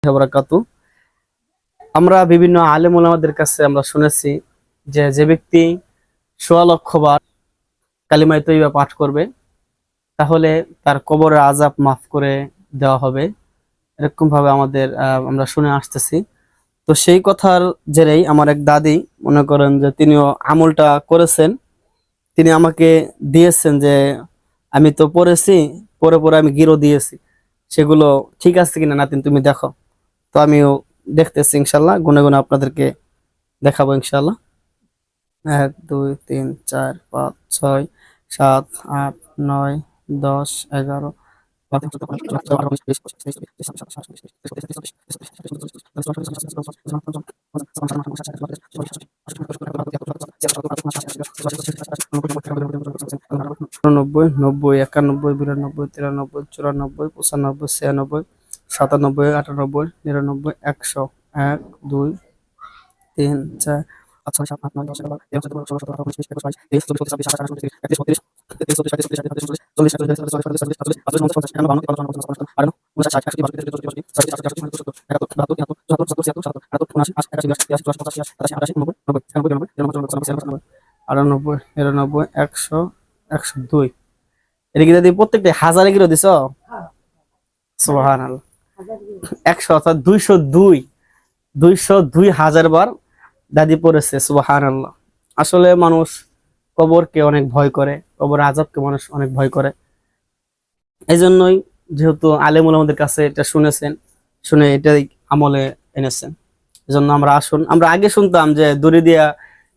বারাকাতু। আমরা বিভিন্ন আলেম ওলামাদের কাছে আমরা শুনেছি যে যে ব্যক্তি ১৬ লক্ষ বার কালিমায়ে তয়্যিবা পাঠ করবে তাহলে তার কবরের আযাব মাফ করে দেওয়া হবে, এরকম ভাবে আমাদের আমরা শুনে আসতেছি। তো সেই কথার জেরেই আমার এক দাদি মনে করেন যে তিনিও আমলটা করেছেন। তিনি আমাকে দিয়েছেন যে আমি তো পড়েছি, পরে পরে আমি গিরো দিয়েছি, সেগুলো ঠিক আছে কিনা নাতিন তুমি দেখো। তো আমিও দেখতেছি ইনশাল্লাহ, গুনে গুনে আপনাদেরকে দেখাবো ইনশাল্লাহ। ১ ২ ৩ ৪ ৫ ৬ ৭ ৮ ৯ ১০ ১১ ৯৯ ৯০ ৯১ ৯২ ৯৩ ৯৪ ৯৫ ৯৬ ৯৭ ৯৮ ৯৯ ১০০ ১ ২ ৩ ৪ ৫ ৬ ৭ ৮ ৯ ১০ ১১ ১৩ ১৪ ১৫ ১৬ ১৭ ১৮ ১৯ ২০ ২১ ২২ ২৫ ২৬ ২৭ ২৮ ২৯ ৩০ ৩১ ৩২ ৩৫ ৩৬ ৪০ ৪০ ৪০ ৪০ ৪০ ৪০ ৪০ ৪০ ৫০ ৫০ ৫০ ৫০ ৫০ ৫০ ৫০ ৫০ ৫০ ৫০ ৫০ ৫০ ৫০ ৫০ ৫০ ৫০ ৫০ ৫০ ৫০ ৫০ ৫০ ৫০ ৫০ ৫০ ৫০ ৫০ ৫০ ৫০ ৫০ ৫০ ৫০ ৫০ ৯৯ এটা কি দাদি প্রত্যেকটা হাজারে কিলো দিছ? সুবহানাল্লাহ। ১০০ অর্থাৎ ২০২ ২০২ হাজার বার দাদি পড়েছে। সুবহানাল্লাহ। আসলে মানুষ কবরকে অনেক ভয় করে, কবর আযাবকে মানুষ অনেক ভয় করে। এই জন্যই যেহেতু আলেম ওলামাদের কাছে এটা শুনেছেন, শুনে এটাই আমলে এনেছেন। এজন্য আমরা আসুন, আমরা আগে শুনতাম যে দড়ি দিয়া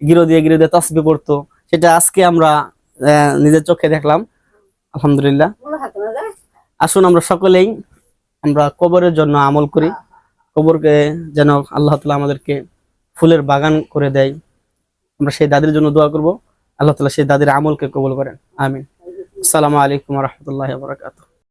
গিরো দিয়ে তাসবিহ পড়তো, সেটা আজকে আমরা নিজের চোখে দেখলাম, আলহামদুলিল্লাহ। আসুন আমরা সকলেই আমরা কবরের জন্য আমল করি, কবরকে যেন আল্লাহ তাআলা আমাদেরকে ফুলের বাগান করে দেয়। আমরা সেই দাদির জন্য দোয়া করব, আল্লাহ তাআলা সেই দাদির আমলকে কবুল করেন, আমিন। আসসালামু আলাইকুম ওয়া রাহমাতুল্লাহি ওয়া বারাকাতুহু।